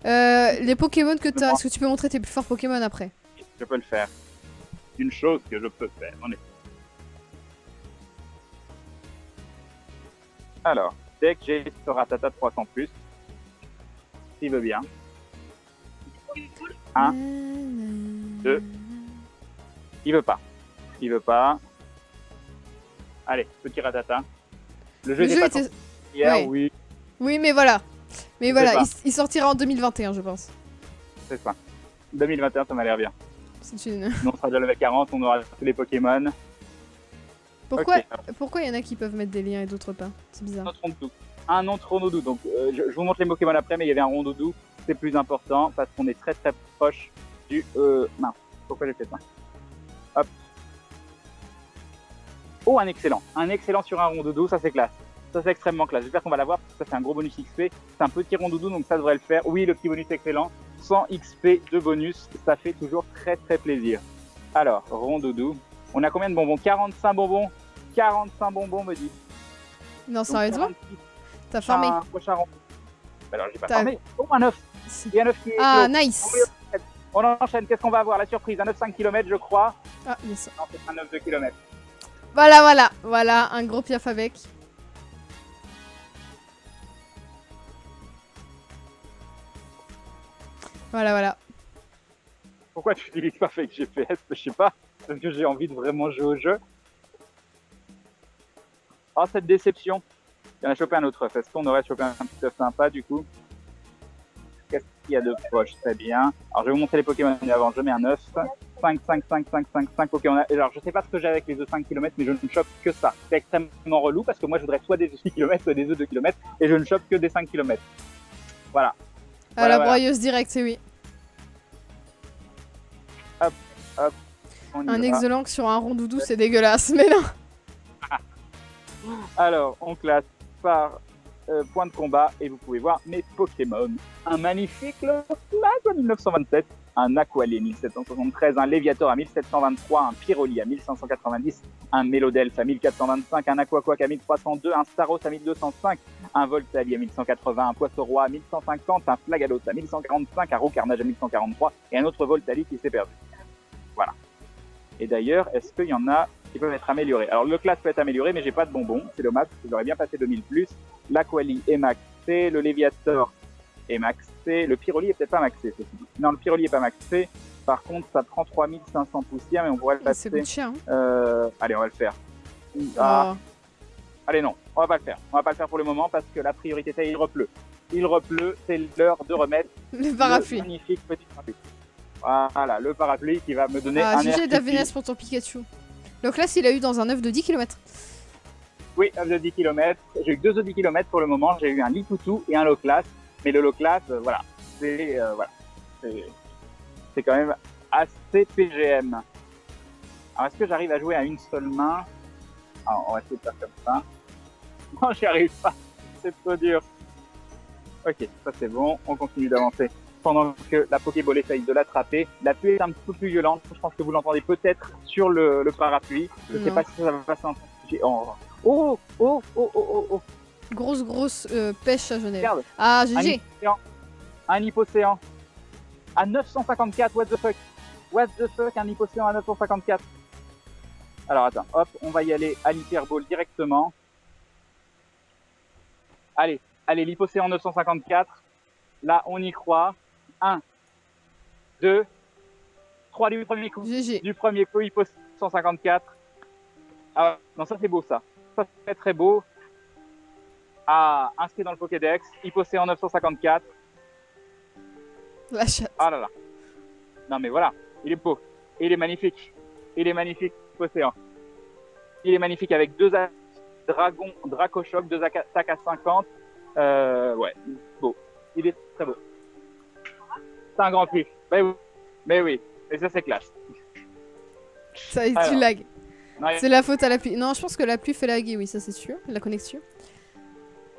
Les Pokémon que t'as, est-ce que tu peux montrer tes plus forts Pokémon après? Je peux le faire. Une chose que je peux faire, en effet. Alors, dès que j'ai ce Rattata 300+, s'il veut bien. 1, 2. Il veut pas. Il veut pas. Allez, petit Rattata. Le jeu n'était pas sorti hier, ouais. oui. Oui, mais voilà. Mais voilà, il sortira en 2021, je pense. C'est ça. 2021, ça m'a l'air bien. C'est une... Nous, on sera déjà level 40, on aura tous les Pokémon. Pourquoi Okay. Pourquoi il y en a qui peuvent mettre des liens et d'autres pas? C'est bizarre. Un autre Rondoudou. Donc, je vous montre les Pokémon après, mais il y avait un Rondoudou. C'est plus important parce qu'on est très très proche du... mince, pourquoi j'ai fait ça? Hop. Oh, un excellent. Un excellent sur un Rondoudou, ça c'est classe. Ça c'est extrêmement classe. J'espère qu'on va l'avoir parce que ça c'est un gros bonus XP. C'est un petit Rondoudou, donc ça devrait le faire. Oui, le petit bonus excellent. 100 XP de bonus, ça fait toujours très très plaisir. Alors, Rondoudou. On a combien de bonbons? 45 bonbons. 45 bonbons, me dit. Non, sérieusement? T'as farmé? Alors, j'ai pas farmé. Oh, un 9. Il y a un 9 qui est... Ah, nice. On enchaîne. Qu'est-ce qu'on va avoir? La surprise. Un 9 5 km, je crois. Ah, yes. Non, c'est un 9 2 km. Voilà. Voilà, un gros piaf avec. Voilà. Pourquoi tu n'utilises pas Fake GPS? Je sais pas. Parce que j'ai envie de vraiment jouer au jeu. Oh, cette déception. Il y en a chopé un autre œuf. Est-ce qu'on aurait chopé un petit œuf sympa du coup? Qu'est-ce qu'il y a de poche? Très bien. Alors, je vais vous montrer les Pokémon avant. Je mets un œuf. 5 Pokémon. Alors, je sais pas ce que j'ai avec les œufs 5 km, mais je ne chope que ça. C'est extrêmement relou parce que moi, je voudrais soit des œufs 6 km, soit des œufs 2 km. Et je ne chope que des 5 km. Voilà. La broyeuse directe, c'est oui. Hop. Un Exolank sur un Rondoudou, c'est dégueulasse, mais non. Alors, on classe par point de combat et vous pouvez voir mes Pokémon. Un magnifique Lochlago à 1927, un Aqualé 1773, un Léviator à 1723, un Pyroli à 1590, un Mélodelphe à 1425, un Aquaquac à 1302, un Staros à 1205, un Voltali à 1180, un Poisson-Roi à 1150, un Flagalos à 1145, un Roucarnage à 1143 et un autre Voltali qui s'est perdu. Voilà. Et d'ailleurs, est-ce qu'il y en a qui peuvent être améliorés? Alors, le classe peut être amélioré, mais j'ai pas de bonbons. C'est dommage, parce que j'aurais bien passé 2000+. L'Aquali est maxé, le Léviator est maxé, le Pyroli est peut-être pas maxé. Non, le Pyroli est pas maxé. Par contre, ça prend 3500 poussières, mais on pourrait le passer. C'est cher, hein. Allez, on va le faire. Allez, non, on va pas le faire. On va pas le faire pour le moment, parce que la priorité, c'est il repleut. Il repleut, c'est l'heure de remettre le parapluie. Le magnifique petit parapluie. Voilà, le parapluie qui va me donner un air. GG d'Avenes pour ton Pikachu. Donc là, il a eu dans un œuf de 10 km. Oui, œuf de 10 km. J'ai eu 2 œufs de 10 km pour le moment. J'ai eu un Lipoutou et un Loclas. Mais le Loclas, voilà. C'est quand même assez PGM. Alors, est-ce que j'arrive à jouer à une seule main? Alors, on va essayer de faire comme ça. Non, j'y arrive pas. C'est trop dur. Ok, ça c'est bon. On continue d'avancer. Pendant que la Pokéball essaye de l'attraper. La pluie est un petit peu plus violente. Je pense que vous l'entendez peut-être sur le parapluie. Je ne sais pas si ça va passer en... Oh. Grosse pêche à Genève. Regarde. Ah, GG. Un Hippocéan. À 954, what the fuck? What the fuck, un Hippocéan à 954? Alors attends, hop, on va y aller à l'Hyperball directement. Allez, l'Hippocéan 954. Là, on y croit. 1, 2, 3 du premier coup. GG. Du premier coup, Hippo 154. Ah, non, ça c'est beau ça. Ça c'est très beau. Ah, inscrit dans le Pokédex. Hippocéan 954. La chatte. Ah là là. Non mais voilà, il est beau. Il est magnifique. Hippocéan. Il est magnifique avec 2 dragons, Dracochoc, 2 attaques à 50. Ouais, beau. Il est très beau. C'est un grand plus. Mais oui. Et ça, c'est classe. Ça, tu lag. C'est la faute à la pluie. Non, je pense que la pluie fait laguer, oui, ça c'est sûr. La connexion.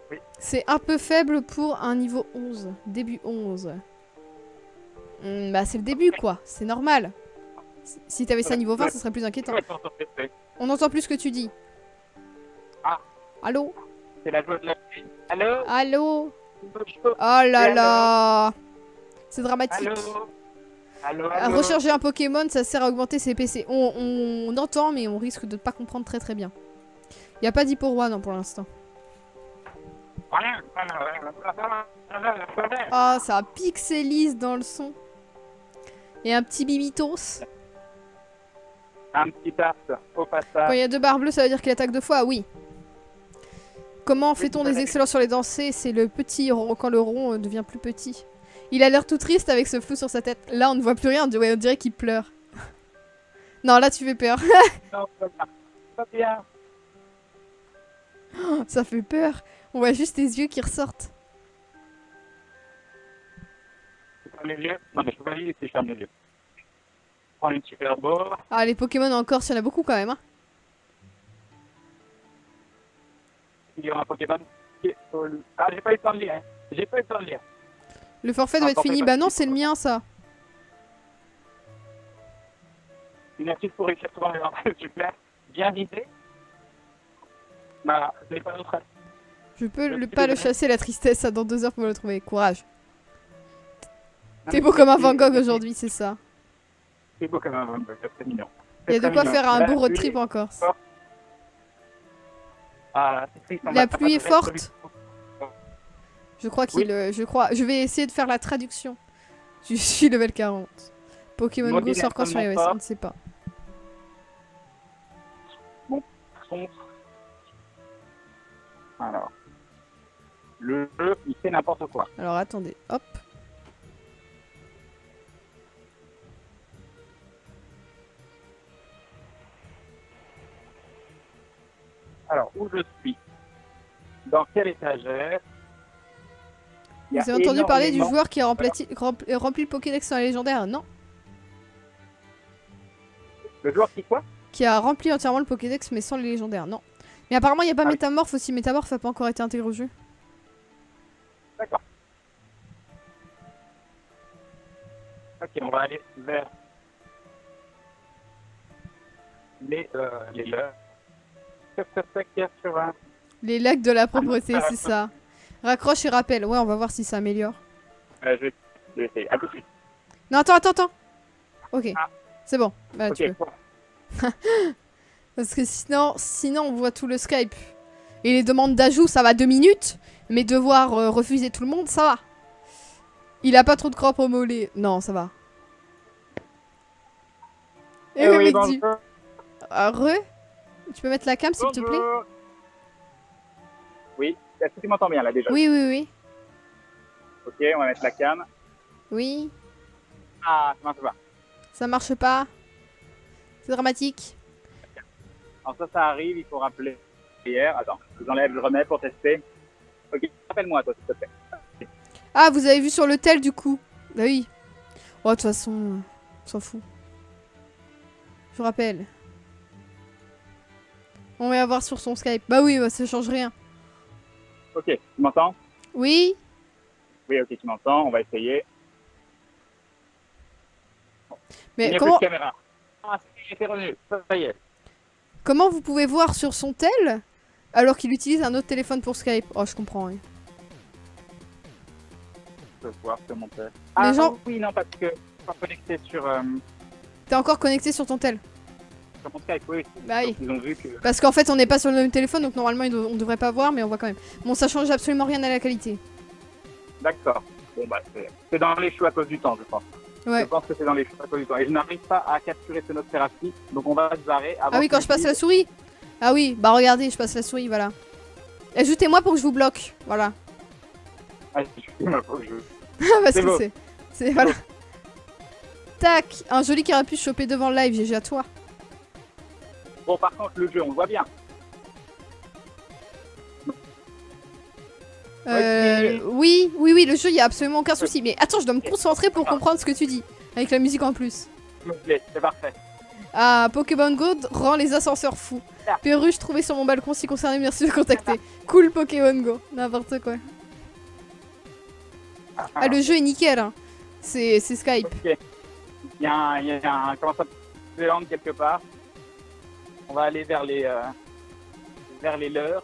Oui. C'est un peu faible pour un niveau 11. Début 11. Bah, c'est le début, quoi. C'est normal. Si t'avais ça niveau 20, ça serait plus inquiétant. On entend plus ce que tu dis. Ah. Allô? C'est la joie de la pluie. Allô? Oh là là. C'est dramatique. Allô, Recharger un Pokémon, ça sert à augmenter ses PC. On entend, mais on risque de ne pas comprendre très très bien. Il n'y a pas d'Hyporoa, non, pour l'instant. Ah, ça pixelise dans le son. Et un petit bibitos. Un petit tarte au Quand passage. il y a 2 barres bleues, ça veut dire qu'il attaque 2 fois, oui. Comment fait-on des excellents sur les dansers? C'est le petit rond, quand le rond devient plus petit. Il a l'air tout triste avec ce flou sur sa tête. Là, on ne voit plus rien, on dirait qu'il pleure. Non, là, tu fais peur. Non, pas bien. Ça fait peur. On voit juste tes yeux qui ressortent. Je ferme les yeux. Non, mais je peux pas lire si je ferme les yeux. Prends une super beau. Ah, les Pokémon en Corse, il y en a beaucoup quand même. Hein. Il y aura un Pokémon qui est au... Ah, j'ai pas eu le temps de lire. J'ai pas eu le temps de lire. Le forfait doit être fini. Bah non, c'est le mien, ça. Une astuce pour réussir souvent les entrées, super. Bien visé. Bah, je n'ai pas d'autre. Je peux pas le chasser, la tristesse, ça, dans 2 heures pour le trouver. Courage. T'es beau comme un Van Gogh aujourd'hui, c'est ça. C'est beau comme un Van Gogh, c'est mignon. Il y a de quoi faire un beau road trip en Corse. Ah, c'est triste, La pluie est forte. Je crois qu'il... Je vais essayer de faire la traduction. Je suis level 40. Pokémon Go sort quand sur iOS, on ne sait pas. Bon, alors, le jeu, il fait n'importe quoi. Alors attendez, hop. Alors, où je suis? Dans quelle étagère? Vous avez entendu parler du joueur qui a rempli le Pokédex dans les légendaires? Non. Le joueur qui quoi? Qui a rempli entièrement le Pokédex mais sans les légendaires, non. Mais apparemment il n'y a pas Métamorphe aussi, Métamorphe n'a pas encore été intégré au jeu. D'accord. Ok, on va aller vers les leurs. Les lacs de la propreté, c'est ça. Raccroche et rappelle, ouais on va voir si ça améliore. Je vais essayer, à tout de suite. Non attends. Ok, Ah. c'est bon, bah Ok, tu peux. Parce que sinon on voit tout le Skype. Et les demandes d'ajout ça va 2 minutes. Mais devoir refuser tout le monde ça va. Il a pas trop de crampes au mollet. Non ça va. Et le mec dit... Tu peux mettre la cam s'il te plaît? Oui, est-ce que tu m'entends bien là déjà? Oui. Ok, on va mettre la cam. Oui. Ah, ça marche pas. Ça marche pas. C'est dramatique. Alors ça arrive, il faut rappeler hier. Attends, je l'enlève, je remets pour tester. Ok, rappelle-moi toi s'il te plaît. Ah, vous avez vu sur le tel du coup? Bah oui. Oh, de toute façon, on s'en fout. Je vous rappelle. On va voir sur son Skype. Bah oui, bah, ça change rien. Ok, tu m'entends? Oui. Oui, ok, tu m'entends, on va essayer. Mais il n'y a comment... plus de caméra. Ah, c'est revenu, ça y est. Comment vous pouvez voir sur son tel alors qu'il utilise un autre téléphone pour Skype? Oh, je comprends, oui. Je peux voir sur mon tel. Ah gens... oui, non, parce que je suis pas connecté sur... T'es encore connecté sur ton tel? Sur mon Skype, oui. Bah oui. Donc, ils ont vu que... Parce qu'en fait, on n'est pas sur le même téléphone, donc normalement, on devrait pas voir, mais on voit quand même. Bon, ça change absolument rien à la qualité. D'accord. Bon, bah, c'est dans les choux à cause du temps, je pense. Ouais. Je pense que c'est dans les choux à cause du temps. Et je n'arrive pas à capturer ce note thérapie, donc on va se barrer avant... Ah oui, quand je passe la souris? Ah oui, bah regardez, je passe la souris, voilà. Ajoutez-moi pour que je vous bloque, voilà. Ah, je... Parce que c'est... Voilà. Tac, un joli carapuce chopé devant le live, GG à toi. Bon, par contre, le jeu, on le voit bien. Oui, le jeu, il n'y a absolument aucun souci. Mais attends, je dois me concentrer pour comprendre ce que tu dis. Avec la musique en plus. S'il me plaît, c'est parfait. Ah, Pokémon Go rend les ascenseurs fous. Perruche trouvé sur mon balcon, si concerné, merci de contacter. Cool Pokémon Go, n'importe quoi. Ah, le jeu est nickel, hein. C'est Skype. Ok. Il y a un comment ça s'appelle quelque part. On va aller vers les leurs.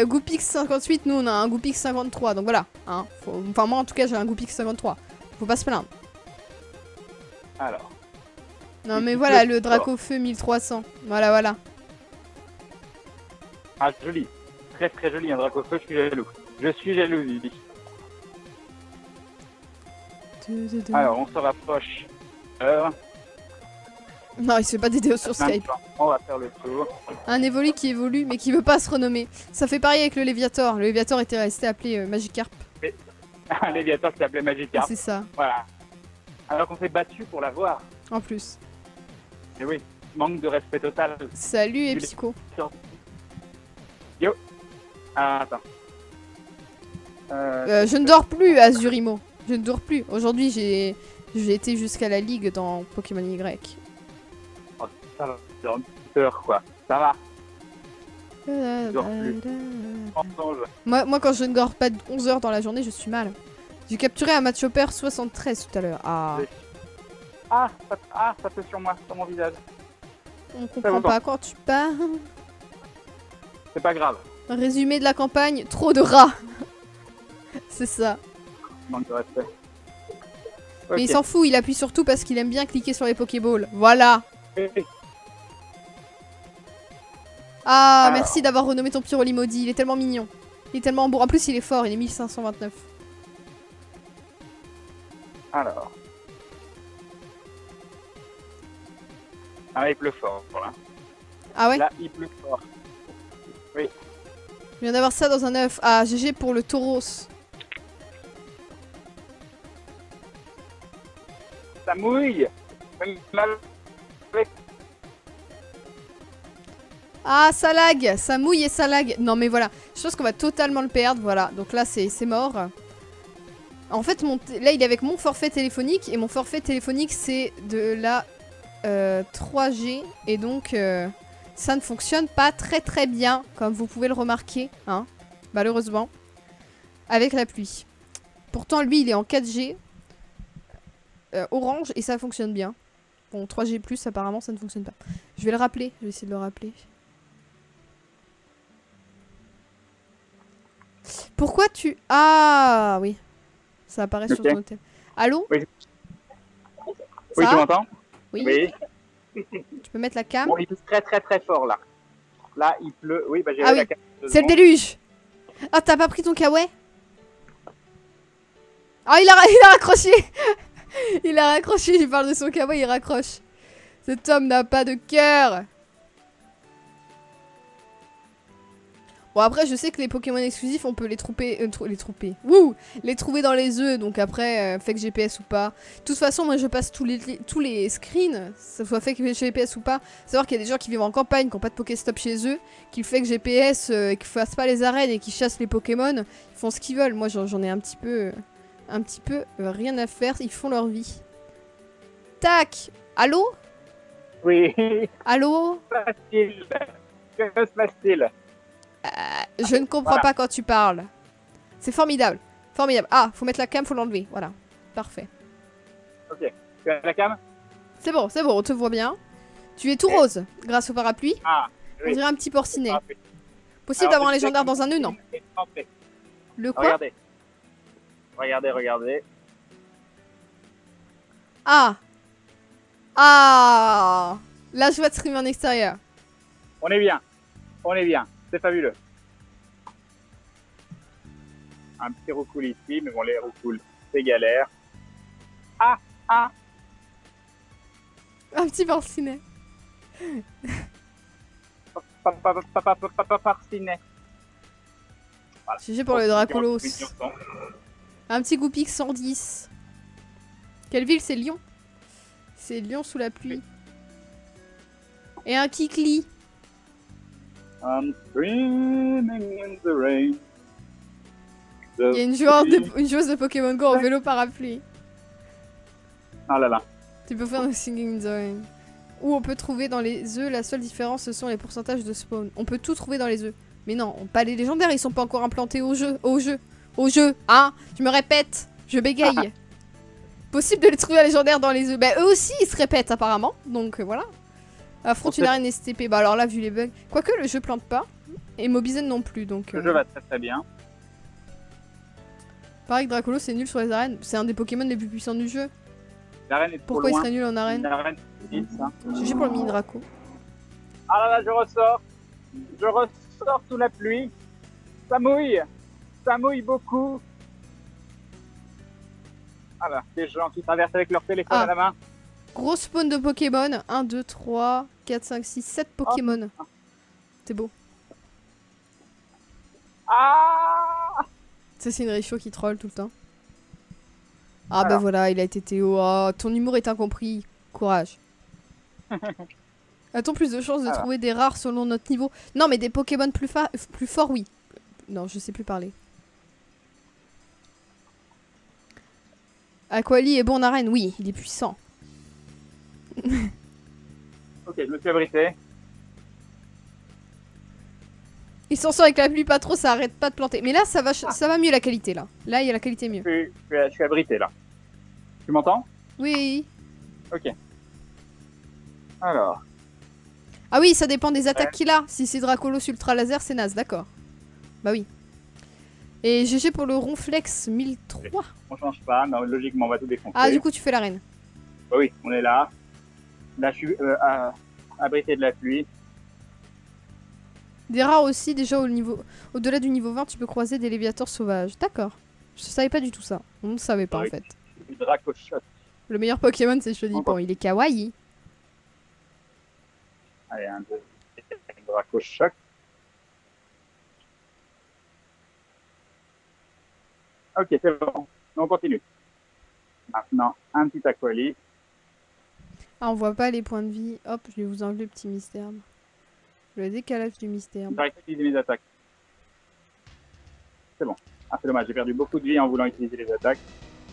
Goopix 58, nous on a un Goopix 53, donc voilà. Hein, enfin moi en tout cas j'ai un Goopix 53. Faut pas se plaindre. Alors. Non mais voilà, le Dracofeu 1300. Voilà, voilà. Ah, joli. Très très joli, un Dracofeu, je suis jaloux. Je suis jaloux, Vivi. Alors, on se rapproche. Non, il se fait pas des déos sur Skype. On va faire le tour. Un évolu qui évolue mais qui veut pas se renommer. Ça fait pareil avec le Léviator. Le Léviator était resté appelé Magikarp. Un Léviator qui s'appelait Magikarp. C'est ça. Voilà. Alors qu'on s'est battu pour l'avoir. En plus. Et oui, manque de respect total. Salut Epsico. Yo. Ah, attends. Je ne dors plus, Azurimo. Je ne dors plus. Aujourd'hui, j'ai été jusqu'à la ligue dans Pokémon Y. Oh, ça va, c'est une heure, quoi. Ça va. Je dors plus. Moi, quand je ne dors pas 11 heures dans la journée, je suis mal. J'ai capturé un match Chopper 73 tout à l'heure. Ah. Ça fait sur moi, sur mon visage. On comprend pas quand tu parles. C'est pas grave. Résumé de la campagne, trop de rats. C'est ça. Manque de respect. Mais Okay. il s'en fout, il appuie surtout parce qu'il aime bien cliquer sur les Pokéballs. Voilà. Ah, Alors. merci d'avoir renommé ton Pyroli maudit, il est tellement mignon. Il est tellement beau. En plus, il est fort, il est 1529. Alors. Ah, il pleut fort, voilà. Ah ouais? Là, il pleut fort. Oui. Je viens d'avoir ça dans un œuf. Ah, GG pour le Tauros. Ça mouille. Ah, ça lag. Ça mouille et ça lag. Non, mais voilà. Je pense qu'on va totalement le perdre. Voilà. Donc là, c'est mort. En fait, là, il est avec mon forfait téléphonique. Et mon forfait téléphonique, c'est de la 3G. Et donc, ça ne fonctionne pas très très bien. Comme vous pouvez le remarquer. Hein, malheureusement. Avec la pluie. Pourtant, lui, il est en 4G. Orange. Et ça fonctionne bien. Bon, 3G+, apparemment, ça ne fonctionne pas. Je vais le rappeler. Je vais essayer de le rappeler. Pourquoi tu... Ah, oui. Ça apparaît sur ton hôtel. Allô? Oui. Ça Oui, va? tu m'entends? Oui. Tu peux mettre la cam? Bon, il pleut très très très fort là. Là, il pleut. Oui, bah j'ai Ah la oui, cam. c'est le déluge. Ah, t'as pas pris ton kawaii? Ah, il a raccroché. Il a raccroché, je parle de son kawaii, il raccroche. Cet homme n'a pas de cœur. Bon, après, je sais que les Pokémon exclusifs, on peut les trouver. Wouh! Les trouver dans les œufs, donc après, fake GPS ou pas. De toute façon, moi, je passe tous les screens, ça soit fake GPS ou pas. Savoir qu'il y a des gens qui vivent en campagne, qui n'ont pas de Pokéstop chez eux, qui fake GPS, qui fassent pas les arènes et qui chassent les Pokémon. Ils font ce qu'ils veulent. Moi, j'en ai un petit peu rien à faire. Ils font leur vie. Tac! Allô? Oui. Allô? Que se passe-t-il? Je ne comprends pas quand tu parles. C'est formidable. Formidable. Ah, faut mettre la cam, faut l'enlever. Voilà. Parfait. Ok. Tu as la cam? C'est bon, on te voit bien. Tu es tout rose grâce au parapluie. Ah, On oui. dirait un petit porcinet. Ah, oui. Possible d'avoir un légendaire dans un nœud, non? Le quoi? Regardez. Regardez. Ah. Ah. Là, je vois de streamer en extérieur. On est bien. C'est fabuleux. Un petit roucoule ici, mais bon, les roucoules, c'est galère. Ah. Un petit porcinet. Parcinet. Voilà. GG pour le Dracolos. Un petit Goupix 110. Quelle ville? C'est Lyon. C'est Lyon sous la pluie. Et un Kikli. I'm screaming in the rain. Il y a une joueuse de Pokémon Go en vélo parapluie. Ah là là. Tu peux faire un singing in the rain. Ou on peut trouver dans les œufs, la seule différence ce sont les pourcentages de spawn. On peut tout trouver dans les œufs. Mais non, pas les légendaires, ils sont pas encore implantés au jeu, hein. Je me répète, je bégaye. Possible de les trouver légendaires dans les œufs. Bah eux aussi ils se répètent apparemment, donc voilà. Affronte une arène STP, bah alors là vu les bugs. Quoique le jeu plante pas, et Mobizen non plus, donc... Le jeu va très très bien. Pareil que Dracolo, c'est nul sur les arènes. C'est un des Pokémon les plus puissants du jeu. L'arène est trop Pourquoi il loin. serait nul en arène? L'arène, c'est vite, ça. GG pour le mini Draco. Ah là là, je ressors. Je ressors sous la pluie. Ça mouille. Ça mouille beaucoup. Ah là, des gens qui traversent avec leur téléphone à la main. Gros spawn de Pokémon. 1, 2, 3, 4, 5, 6, 7 Pokémon. Oh. C'est beau. Ah! Ça, c'est une Réchaud qui troll tout le temps. Ah bah voilà, il a été Théo. Oh, ton humour est incompris. Courage. A-t-on plus de chances de trouver des rares selon notre niveau? Non, mais des Pokémon plus forts, oui. Non, je sais plus parler. Aquali est bon en arène, oui, il est puissant. Ok, je me suis abrité. Il s'en sort avec la pluie pas trop, ça arrête pas de planter. Mais là, ça va mieux la qualité, là. Là, il y a la qualité mieux. Je suis abrité, là. Tu m'entends? Oui. Ok. Alors. Ah oui, ça dépend des attaques qu'il a. Si c'est Dracolos Ultra Laser, c'est naze, d'accord. Bah oui. Et GG pour le Ronflex 1003. On change pas, mais logiquement, on va tout défoncer. Ah, du coup, tu fais l'arène. Bah oui, on est là. Là, je suis abrité de la pluie. Des rares aussi, déjà au-delà du niveau 20, tu peux croiser des léviators sauvages. D'accord. Je savais pas du tout ça. On ne savait pas en fait. Dracoshot. Le meilleur Pokémon, c'est Chodipan. Il est kawaii. Allez, un Dracoshot. Ok, c'est bon. On continue. Maintenant, un petit Aquali. Ah, on voit pas les points de vie. Hop, je vais vous enlever le petit mystère. Le décalage du mystère. J'arrive à utiliser mes attaques. C'est bon. Ah, c'est dommage, j'ai perdu beaucoup de vie en voulant utiliser les attaques.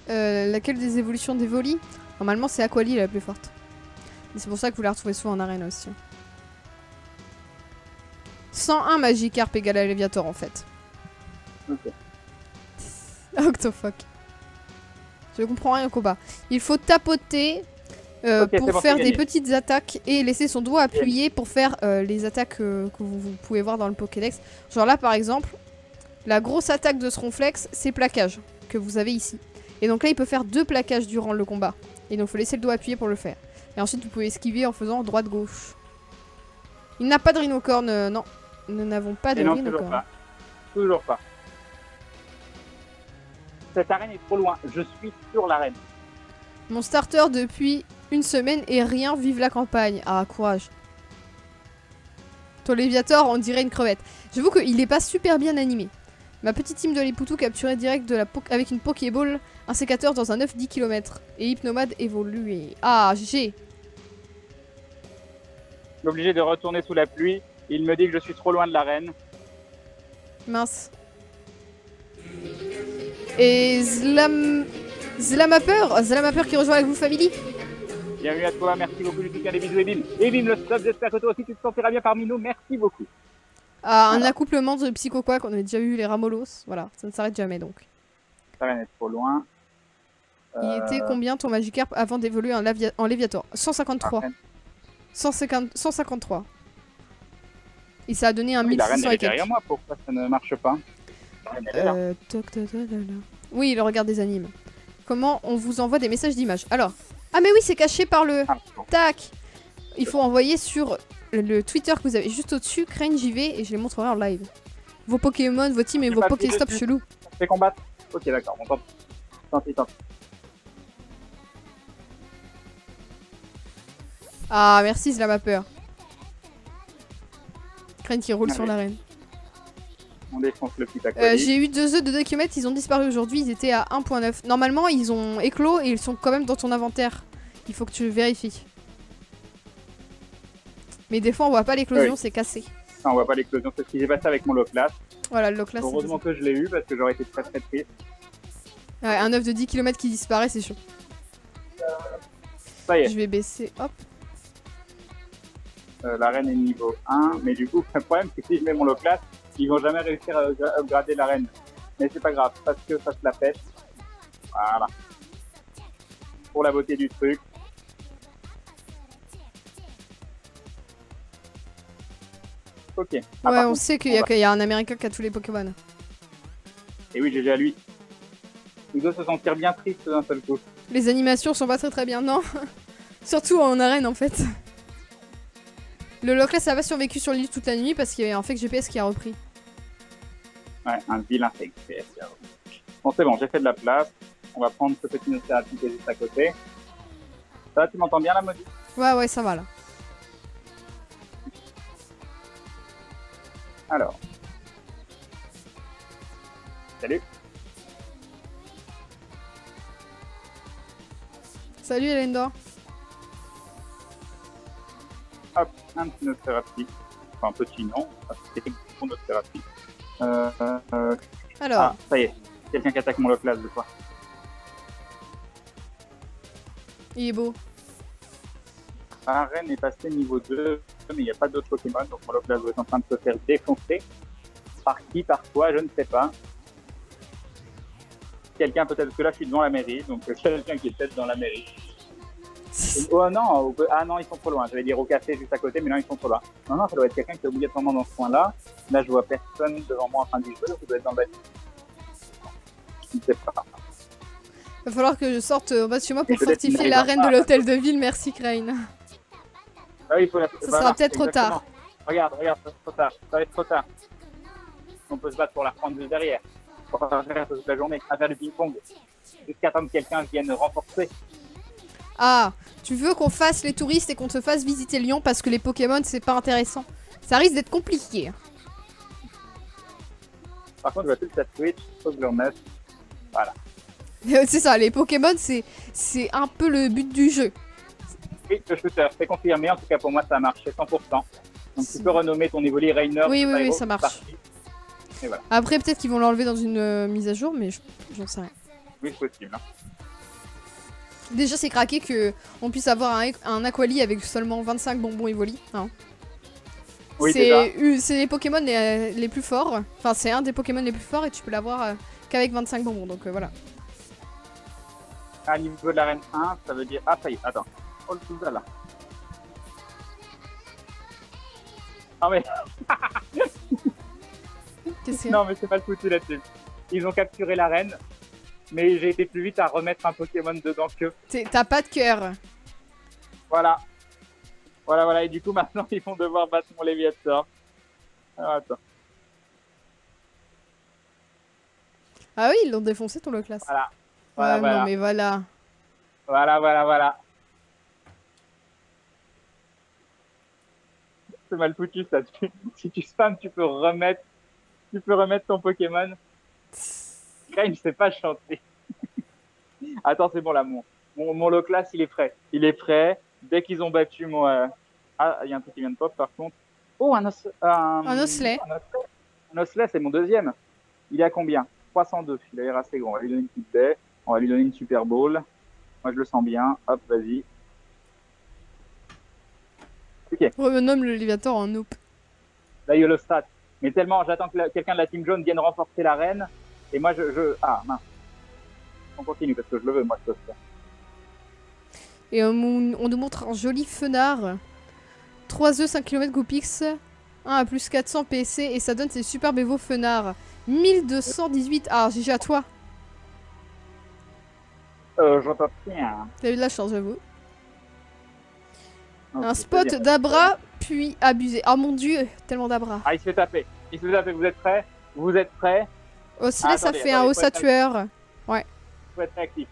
Laquelle des évolutions d'Evoli? Normalement, c'est Aquali la plus forte. Et c'est pour ça que vous la retrouvez souvent en arène aussi. 101 Magikarp égale à Léviator en fait. Ok. Octofuck. Je comprends rien au combat. Il faut tapoter pour faire des petites attaques et laisser son doigt appuyé pour faire les attaques que vous pouvez voir dans le Pokédex. Genre là par exemple, la grosse attaque de ce Ronflex, c'est plaquage que vous avez ici. Et donc là il peut faire 2 plaquages durant le combat. Et donc il faut laisser le doigt appuyé pour le faire. Et ensuite vous pouvez esquiver en faisant droite-gauche. Il n'a pas de rhinocorne, non. Nous n'avons pas de rhinocorne. Toujours pas. Cette arène est trop loin. Je suis sur l'arène. Mon starter depuis une semaine et rien, vive la campagne. Ah, courage. Ton Léviator, on dirait une crevette. J'avoue qu'il est pas super bien animé. Ma petite team de Lipoutou capturée direct avec une Pokéball, un sécateur dans un 9-10 km. Et Hypnomade évolué. Ah, GG. Obligé de retourner sous la pluie. Il me dit que je suis trop loin de l'arène. Mince. Et Zlamapeur qui rejoint la Glue Family. Bienvenue à toi, merci beaucoup, je te fais des bisous Evim. Evim le stop, j'espère que toi aussi tu te sentiras bien parmi nous, merci beaucoup. Ah, un accouplement de Psychoquack, on a déjà eu les Ramolos, voilà, ça ne s'arrête jamais donc. Ça va être trop loin. Il était combien ton Magikarp avant d'évoluer en Léviator? 153. 153. Et ça a donné un 1600 et quelques. Derrière moi, pourquoi ça ne marche pas? Oui, il regarde des animes. Comment on vous envoie des messages d'image? Alors, ah mais oui, c'est caché par le... Tac. Il faut envoyer sur le Twitter que vous avez juste au-dessus, Crane JV, et je les montrerai en live. Vos Pokémon, vos teams et vos Pokéstop chelous. C'est combattre. Ok, d'accord, on tente. Tente. Ah, merci, c'est la peur. Crane qui roule sur l'arène. On défonce le petit Aquali. J'ai eu 2 œufs de 2 km, ils ont disparu aujourd'hui, ils étaient à 1.9. Normalement, ils ont éclos et ils sont quand même dans ton inventaire. Il faut que tu vérifies. Mais des fois, on voit pas l'éclosion, c'est cassé. Non, on voit pas l'éclosion, c'est ce qui s'est passé avec mon Loclas. Voilà, le Loclas. Heureusement que je l'ai eu parce que j'aurais été très très triste. Ouais, un œuf de 10 km qui disparaît, c'est chaud. Ça y est. Je vais baisser, hop. L'arène est niveau 1, mais du coup, le problème c'est que si je mets mon Loclas, ils vont jamais réussir à upgrader l'arène. Mais c'est pas grave, parce que ça se la pète. Voilà. Pour la beauté du truc. Ok. Ouais, on sait qu'il y a un Américain qui a tous les Pokémon. Et oui, GG à lui. Il doit se sentir bien triste d'un seul coup. Les animations sont pas très bien, non. Surtout en arène en fait. Le Lochless a pas survécu sur l'île toute la nuit parce qu'il y avait un fake GPS qui a repris. Ouais, un vilain fake GPS. Bon, c'est bon, j'ai fait de la place. On va prendre ce petit Nosferatu qui est juste à côté. Ça va, tu m'entends bien la maudite? Ouais, ça va là. Alors. Salut. Salut Elendor. Hop, un petit Nosferatu. Enfin, petit non, c'est un petit Nosferatu. Alors. Ah, ça y est. Quelqu'un qui attaque mon Lochless de fois. Il est beau. Arène est passé niveau 2, mais il n'y a pas d'autres Pokémon, donc mon Lochless est en train de se faire défoncer. Par qui, par quoi, je ne sais pas. Quelqu'un peut-être, parce que là je suis devant la mairie, donc quelqu'un qui est peut-être dans la mairie. Oh non, ah non, ils sont trop loin. J'allais dire au café juste à côté, mais non, ils sont trop loin. Non, ça doit être quelqu'un qui est obligatoirement dans ce coin-là. Là, je vois personne devant moi en train d'y jouer, donc ça doit être dans le bâtiment. Je ne sais pas. Va falloir que je sorte en bas de chez moi pour fortifier l'arène de l'hôtel de ville, merci Crane. Ah oui, il faut la... Ça sera peut-être trop tard. Regarde, ça va être trop tard. Ça va être trop tard. On peut se battre pour la reprendre juste derrière. On va faire toute la journée, à faire du ping-pong. Jusqu'à temps que quelqu'un vienne renforcer. Ah, tu veux qu'on fasse les touristes et qu'on te fasse visiter Lyon parce que les Pokémon c'est pas intéressant. Ça risque d'être compliqué. Par contre, je vais tout ça Twitch, faut que je le remette. Voilà. C'est ça, les Pokémon c'est un peu le but du jeu. Oui, le shooter, c'est confirmé. En tout cas, pour moi, ça a marché 100%. Donc, tu peux renommer ton Evoli Rainer. Oui, ça marche. Et voilà. Après, peut-être qu'ils vont l'enlever dans une mise à jour, mais j'en sais rien. Oui, c'est possible. Hein. Déjà, c'est craqué qu'on puisse avoir un Aquali avec seulement 25 bonbons Evoli. Hein. Oui, c'est les Pokémon les plus forts. Enfin, c'est un des Pokémon les plus forts et tu peux l'avoir qu'avec 25 bonbons. Donc voilà. À niveau de l'arène 1, ça veut dire. Ah, ça y est, attends. Oh, le tout là. Ah, mais. Non, mais c'est mal foutu là-dessus. Ils ont capturé l'arène, mais j'ai été plus vite à remettre un Pokémon dedans que. T'as pas de cœur. Voilà. Et du coup, maintenant, ils vont devoir battre mon Léviator. Alors, attends. Ah oui, ils l'ont défoncé ton Lochless. Voilà. Non, mais voilà. Voilà. C'est mal foutu ça. Si tu spams, tu peux remettre ton Pokémon. Crane, je sais pas chanter. Attends, c'est bon là, mon Lochless, il est prêt. Dès qu'ils ont battu mon... Ah, il y a un truc qui vient de pop par contre. Oh, un Osselet. Un Osselet, c'est mon deuxième. Il est à combien? 302. Il a l'air assez grand. On va lui donner une petite baie. On va lui donner une Super Bowl. Moi, je le sens bien. Hop, vas-y. Ok. Renomme le Léviator en Nope. Là, il y a le stat. Mais tellement, j'attends que quelqu'un de la Team Jaune vienne renforcer l'arène. Et moi, Ah, mince. On continue parce que je le veux, moi, je peux faire. Et on nous montre un joli fenard. 3 œufs, 5 km Goupix. 1 à plus 400 PC. Et ça donne ces super bévos fenards. 1218. Ah, GG à toi. J'entends rien. T'as eu de la chance, j'avoue. Okay, un spot d'Abra, puis abusé. Oh mon dieu, tellement d'Abra. Ah, il se fait taper. Vous êtes prêts? Osselet, ça fait un Ossa tueur. Ouais. Faut être réactif.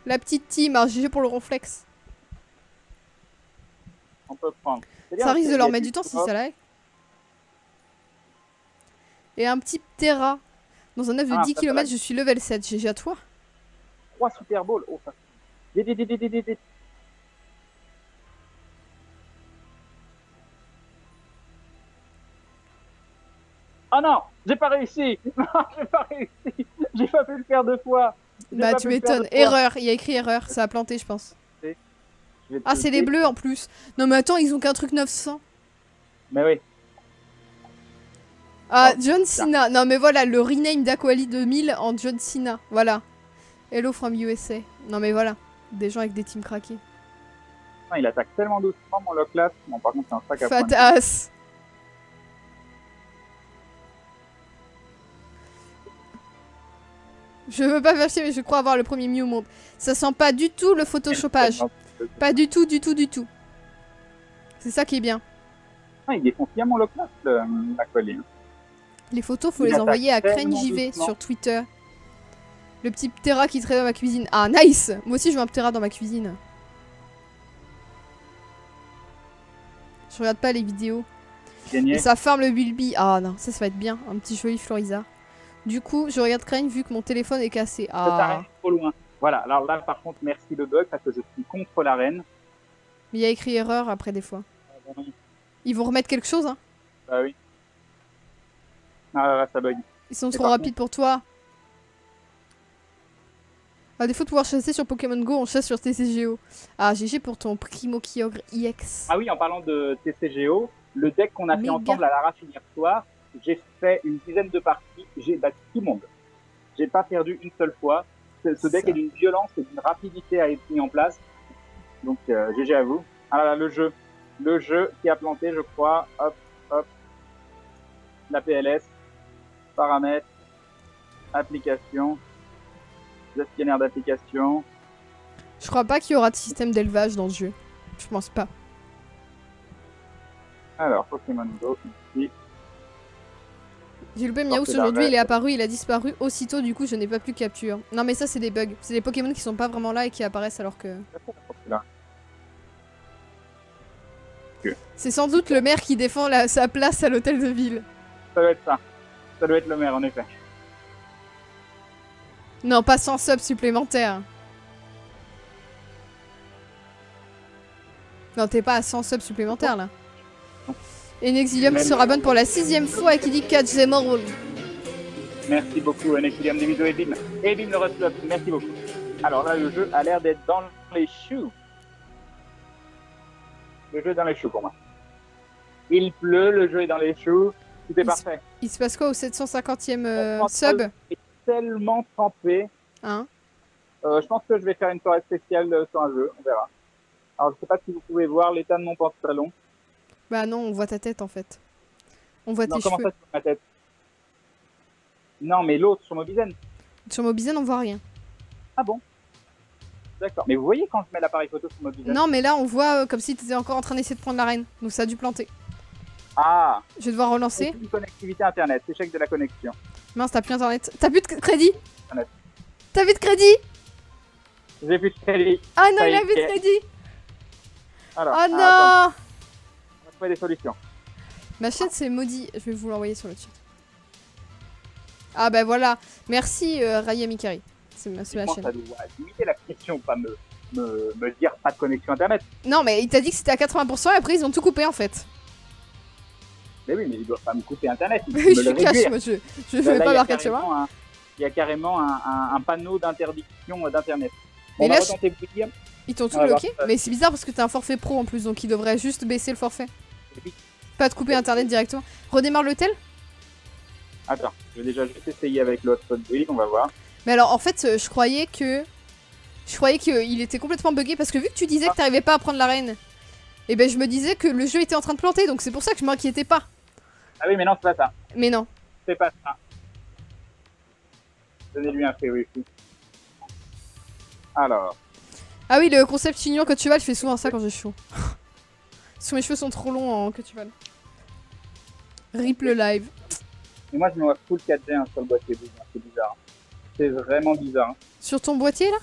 La petite team, alors GG pour le ronflex. On peut prendre. Ça risque de leur mettre du temps si ça l'est. Et un petit Terra. Dans un œuf de 10 km, je suis level 7. GG à toi. 3 Super Balls. Oh, ça. Vite. Oh non, j'ai pas réussi. J'ai pas pu le faire 2 fois. Bah tu m'étonnes. Erreur, il y a écrit erreur. Ça a planté, je pense. Ah, c'est les bleus en plus. Non mais attends, ils ont qu'un truc 900. Mais oui. Ah, John Cena. Non mais voilà, le rename d'Aquali 2000 en John Cena. Voilà. Hello from USA. Non mais voilà. Des gens avec des teams craqués. Il attaque tellement doucement mon Lochless. Bon, par contre, c'est un sac à poing. Fatas. Je veux pas faire chier, mais je crois avoir le premier Mew au monde. Ça sent pas du tout le photoshopage. Pas du tout, du tout, du tout. C'est ça qui est bien. Ah, il défonce bien mon Lochlast, l'Aqualine. Les photos, faut Il les envoyer à attaque Crane JV tellement sur Twitter. Le petit Ptera qui traîne dans ma cuisine. Ah, nice! Moi aussi, je veux un Ptera dans ma cuisine. Je regarde pas les vidéos. Gagné. Et ça farm le Bulby. Ah non, ça va être bien. Un petit joli Florizard. Du coup, je regarde Crane vu que mon téléphone est cassé. Ça t'arrête Ah. trop loin. Voilà, alors là, par contre, merci le bug parce que je suis contre l'arène. Mais il y a écrit erreur après des fois. Ils vont remettre quelque chose, hein. Bah oui. Ah là, là, ça bug. Ils sont C'est trop pas rapides pour toi. À défaut de pouvoir chasser sur Pokémon Go, on chasse sur TCGO. Ah, GG pour ton Primo Kyogre EX. Ah oui, en parlant de TCGO, le deck qu'on a fait Méga. ensemble à la rafine hier soir, j'ai fait une dizaine de parties, j'ai battu tout le monde. J'ai pas perdu une seule fois. Ce deck Ça. est d'une violence et d'une rapidité à être mis en place. Donc GG à vous. Ah là là, le jeu. Le jeu qui a planté, je crois. Hop, hop. La PLS. Paramètres. Application. Gestionnaire d'application. Je crois pas qu'il y aura de système d'élevage dans ce jeu. Je pense pas. Alors, Pokémon Go, ici. J'ai loupé Miaous Portée aujourd'hui, d'arrêt. il est apparu, il a disparu aussitôt, du coup je n'ai pas plus capture. Non mais ça c'est des bugs, c'est des Pokémon qui sont pas vraiment là et qui apparaissent alors que... Là. C'est sans doute le maire qui défend sa place à l'hôtel de ville. Ça doit être ça. Ça doit être le maire, en effet. Non, pas 100 subs supplémentaires. Non, t'es pas à 100 subs supplémentaires là. Et Nexilium qui se rabonne pour la 6ème fois et qui dit catch them all. Merci beaucoup, Nexilium, des bisous, Ebim. Ebim le Rustlop, merci beaucoup. Alors là, le jeu a l'air d'être dans les choux. Le jeu est dans les choux pour moi. Il pleut, le jeu est dans les choux. Tout est parfait. Il se passe quoi au 750ème On sub? est tellement trempé. Hein? Je pense que je vais faire une soirée spéciale sur un jeu, on verra. Alors je sais pas si vous pouvez voir l'état de mon pantalon. Bah non, on voit ta tête en fait. On voit Non, tes comment cheveux. ça sur ma tête? Non, mais l'autre sur Mobizen. Sur Mobizen, on voit rien. Ah bon? D'accord. Mais vous voyez quand je mets l'appareil photo sur Mobizen? Non, mais là on voit comme si t'étais encore en train d'essayer de prendre l'arène. Donc ça a dû planter. Ah, Je vais devoir relancer. aucune connectivité internet, échec de la connexion. Mince, t'as plus internet. T'as plus de crédit? Internet. T'as plus de crédit? J'ai plus de crédit. Ah non, Ça y il a est. plus de crédit! Alors, Oh attends, non! on va trouver des solutions. Ma chaîne c'est maudit. Je vais vous l'envoyer sur le chat. Ah bah voilà. Merci Raya Mikari. C'est ma Moi, chaîne. ça doit limiter la connexion, pas me dire pas de connexion internet. Non, mais il t'a dit que c'était à 80% et après ils ont tout coupé en fait. Mais oui, mais ils doivent pas me couper internet. Ils Je me le suis cash, réduire. moi je Là, vais là, pas il y a marquer chez moi. carrément il y a carrément un panneau d'interdiction d'internet. Mais On là, va retenter de vous dire. Ils t'ont tout On va bloqué? voir ça. Mais c'est bizarre parce que t'as un forfait pro en plus, donc ils devraient juste baisser le forfait. Et puis, Pas de couper internet directement. Redémarre l'hôtel? attends, je vais déjà juste essayer avec le hotspot Bouygues, on va voir. Mais alors en fait, je croyais qu'il était complètement buggé parce que vu que tu disais que t'arrivais pas à prendre l'arène, et ben je me disais que le jeu était en train de planter, donc c'est pour ça que je m'inquiétais pas. Ah oui, mais non, c'est pas ça. Mais non. C'est pas ça. Donnez-lui un free wifi. Alors, Ah oui, le concept chignon que tu vas, je fais souvent ça quand j'ai chaud. Parce que mes cheveux sont trop longs en que tu vas. Rip le live. et moi je me vois full 4G hein, sur le boîtier Bouygues, hein, c'est bizarre. C'est vraiment bizarre. Hein. Sur ton boîtier là?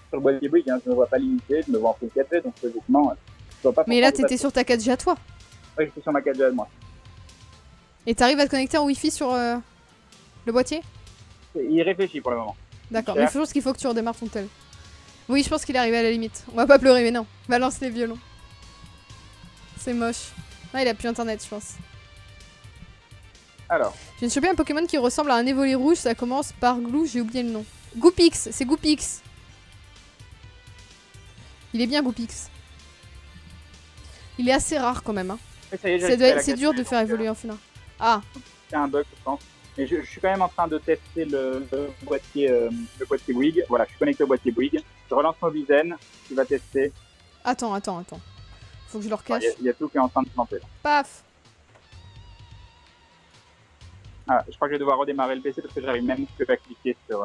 Sur le boîtier Bouygues, hein, je me vois pas limité, je me vois en full 4G, donc logiquement, je vois pas Mais là pourquoi t'étais sur ta 4G à toi. Ouais, je suis sur ma 4G à moi. Et t'arrives à te connecter en wifi sur le boîtier? Il réfléchit pour le moment. D'accord, Cher. mais je pense qu'il faut que tu redémarres ton tel. Oui, je pense qu'il est arrivé à la limite. On va pas pleurer, mais non. Balance les violons. C'est moche. Ah, il a plus internet, je pense. Alors, Je viens de choper un Pokémon qui ressemble à un évolé rouge. Ça commence par Glou, j'ai oublié le nom. Goopix, c'est Goopix. Il est bien Goopix. Il est assez rare quand même. Hein. ça y est, j'ai récupéré la C'est 4G, dur de faire donc, évoluer en final. Ah, c'est un bug, je pense. Mais je suis quand même en train de tester le boîtier Bouygues. Voilà, je suis connecté au boîtier Bouygues. Je relance Mobizen, qui va tester. attends. Faut que je le recache. Il y a tout qui est en train de se planter. Là. Paf. Ah, je crois que je vais devoir redémarrer le PC parce que j'arrive même que à cliquer sur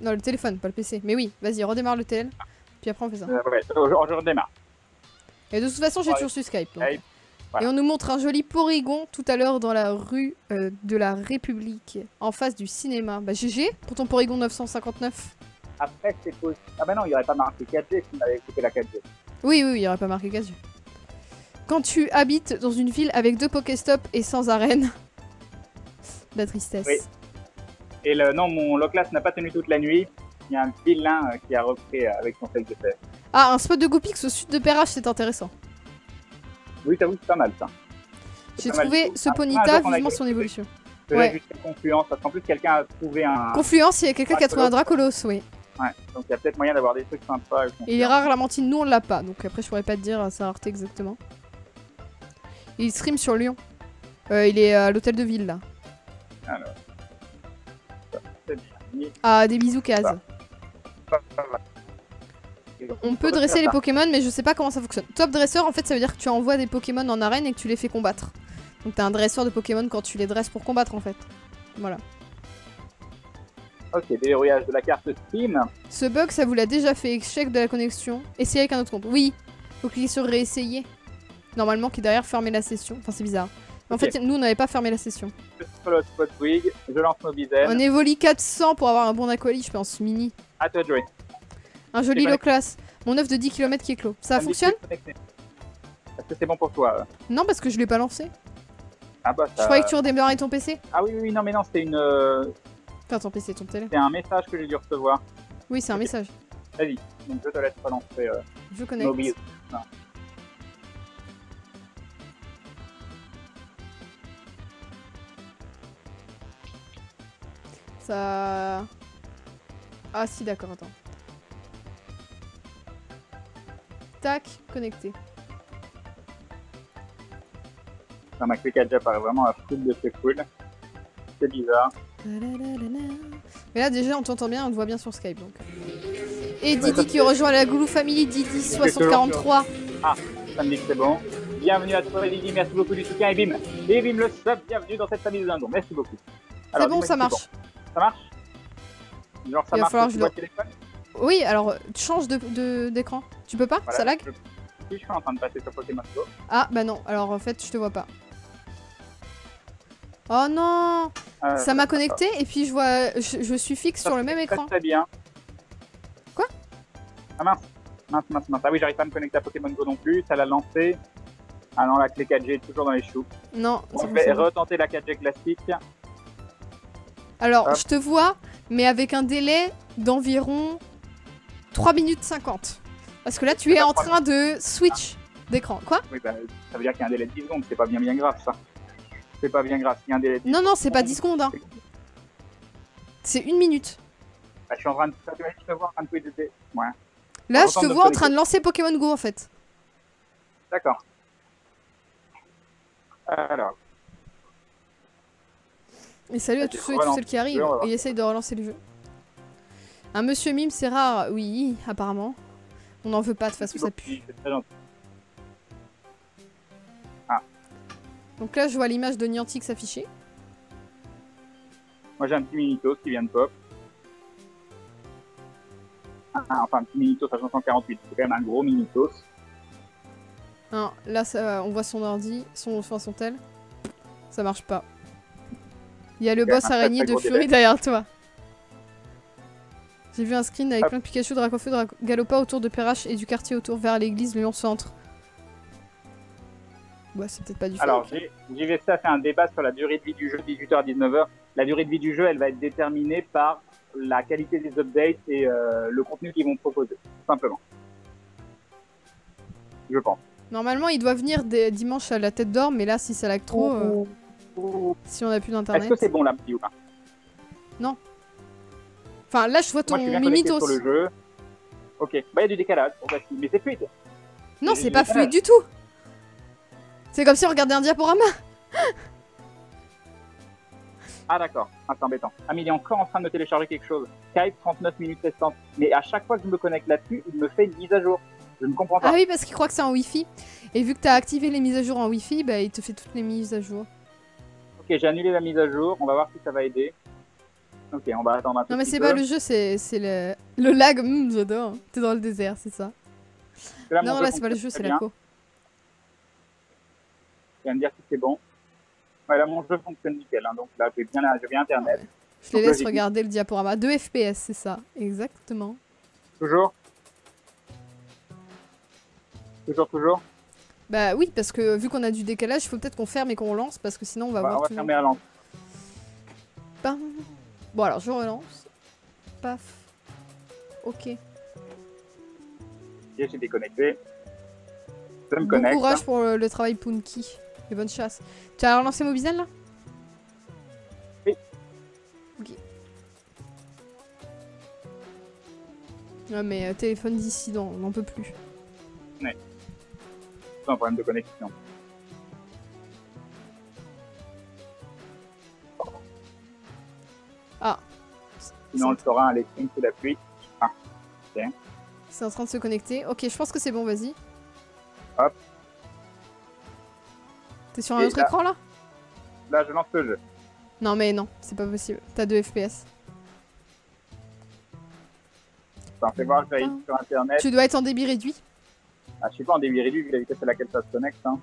Non, le téléphone, pas le PC. Mais oui, vas-y, redémarre le TL. Puis après, on fait ça. Ouais, je redémarre. Et de toute façon, j'ai toujours su Skype. Donc. Skype. Voilà. Et on nous montre un joli Porygon tout à l'heure dans la rue de la République, en face du cinéma. Bah GG pour ton Porygon 959. Après, c'est possible. Ah bah non, il n'y aurait pas marqué 4G si on avait coupé la 4G. Oui, il n'y aurait pas marqué 4G. Quand tu habites dans une ville avec 2 Pokéstop et sans arène. La tristesse. Oui. Et non, mon Loclas n'a pas tenu toute la nuit. Il y a un vilain qui a repris avec son fake de fer. Ah, un spot de Goopix au sud de Perrache, c'est intéressant. Oui, t'avoue, c'est pas mal ça. J'ai trouvé ce Ponyta, vivement son évolution. Ouais. Juste Confluence, parce qu'en plus quelqu'un a trouvé un... Confluence, il y a quelqu'un qui a trouvé un Dracolos, oui. Ouais, donc il y a peut-être moyen d'avoir des trucs sympas. Et il est rare la mantine, nous on l'a pas, donc après je pourrais pas te dire sa rareté exactement. Il stream sur Lyon. Il est à l'hôtel de ville là. Alors... Ah, des bisous Kaz. On peut dresser les Pokémon, mais je sais pas comment ça fonctionne. Top dresseur, en fait, ça veut dire que tu envoies des Pokémon en arène et que tu les fais combattre. Donc t'as un dresseur de Pokémon quand tu les dresses pour combattre, en fait. Voilà. Ok, déverrouillage de la carte Steam. Ce bug, ça vous l'a déjà fait. Échec de la connexion. Essayez avec un autre compte. Oui. Faut cliquer sur réessayer. Normalement, qui est derrière fermer la session. Enfin, c'est bizarre. En fait, nous, on n'avait pas fermé la session. Je lance Mobizen. On évolue 400 pour avoir un bon Aquali, je pense, mini. À toi de jouer. Un joli low class. Mon œuf de 10 km qui est clos. Ça fonctionne? Est-ce que c'est bon pour toi? Non, parce que je l'ai pas lancé. Ah bah ça... Je croyais que tu redémarrais ton PC. Ah oui, non, mais non, c'était une... Enfin, ton PC, ton télé. C'est un message que j'ai dû recevoir. Oui, c'est un message. Vas-y, donc je te laisse relancer je connecte. Mobile. Non. Ça... Ah si, d'accord, attends. Tac, connecté. Ça m'a cliqué déjà paraît vraiment à foutre de c'est cool. C'est bizarre. Mais là déjà on t'entend bien, on te voit bien sur Skype donc. Et Didi qui rejoint la Goulou Family, Didi 6043. Ah, ça me dit que c'est bon. Bienvenue à toi Didi, merci beaucoup du soutien et bim. Et bim le sub, bienvenue dans cette famille de dindons, merci beaucoup. C'est bon, ça marche. Ça marche? Genre ça marche sur ton téléphone? Oui, alors tu changes d'écran. Tu peux pas? Voilà, ça lag? Je suis en train de passer sur Pokémon Go. Ah bah non, alors en fait je te vois pas. Oh non, ça m'a connecté et puis je vois, je suis fixe sur le même écran. Très bien. Quoi? Ah mince. Ah oui, j'arrive pas à me connecter à Pokémon Go non plus, ça l'a lancé. Ah non, la clé 4G est toujours dans les choux. Non, on va retenter la 4G classique. Alors, je te vois, mais avec un délai d'environ 3 minutes 50. Parce que là, tu es en train de switch d'écran. Quoi? Oui, bah, ça veut dire qu'il y a un délai de 10 secondes, c'est pas bien grave ça. C'est pas bien grave, il y a un délai de 10 secondes. Non, c'est pas 10 secondes. Hein. C'est 1 minute. Bah, je suis en train de... Tu me vois en train de tweeter. Ouais. Là, je te vois en train de lancer Pokémon Go en fait. D'accord. Alors. Et salut à tous ceux et toutes celles qui arrivent et essayent de relancer le jeu. Un monsieur mime, c'est rare. Oui, apparemment. On n'en veut pas, de toute façon, ça pue. Ah. Donc là, je vois l'image de Niantic s'afficher. Moi, j'ai un petit Minitos qui vient de pop. Enfin, un petit Minitos à 548. C'est quand même un gros Minitos. Non, là, ça, on voit son ordi, son tel. Ça marche pas. Il y a le boss araignée de Fury derrière toi. J'ai vu un screen avec plein de Pikachu, Dracofeu, Galopa autour de Perrache et du quartier autour vers l'église Lyon-Centre. Ouais, c'est peut-être pas du tout. Alors, JVSTA fait un débat sur la durée de vie du jeu, 18h à 19h. La durée de vie du jeu, elle va être déterminée par la qualité des updates et le contenu qu'ils vont proposer, tout simplement. Je pense. Normalement, il doit venir dimanche à la tête d'or, mais là, si ça lag trop, si on a plus d'internet... Est-ce que c'est bon là, ou pas? Non. Enfin, là, je vois ton Mimitos. Sur le jeu. Ok, bah il y a du décalage, mais c'est fluide. Non, c'est pas fluide du tout. C'est comme si on regardait un diaporama. Ah d'accord, c'est embêtant. Ah mais il est encore en train de me télécharger quelque chose. Skype 39 minutes restantes. Mais à chaque fois que je me connecte là-dessus, il me fait une mise à jour. Je ne comprends pas. Ah oui, parce qu'il croit que c'est en Wi-Fi. Et vu que tu as activé les mises à jour en Wi-Fi, bah il te fait toutes les mises à jour. Ok, j'ai annulé la mise à jour. On va voir si ça va aider. Ok, on va attendre un peu. Non mais c'est pas le jeu, c'est le lag. J'adore. T'es dans le désert, c'est ça. Non, là c'est pas le jeu, c'est la co. Il va me dire que c'est bon. Ouais, là mon jeu fonctionne nickel, hein, donc là j'ai bien internet. Ouais. Je les laisse regarder le diaporama. 2 FPS, c'est ça, exactement. Toujours. Bah oui, parce que vu qu'on a du décalage, il faut peut-être qu'on ferme et qu'on relance, parce que sinon on va voir. On va fermer la lampe. Bam. Bon alors je relance. Paf. Ok. J'ai déconnecté. Je me connecte. Bon courage pour le travail Punky. Et bonne chasse. Tu as relancé Mobizen là? Oui. Ok. Ah mais téléphone dissident, on n'en peut plus. Ouais. C'est un problème de connexion. Ah. Sinon le saura un listing sous la pluie. Ah. Ok. C'est en train de se connecter. Ok, je pense que c'est bon, vas-y. Hop. T'es sur un autre écran là? Là, je lance le jeu. Non, mais non, c'est pas possible. T'as 2 FPS. Ça me fait voir que j'arrive sur internet. Tu dois être en débit réduit. Ah, je suis pas en débit réduit vu la vitesse à laquelle ça se connecte. Hein.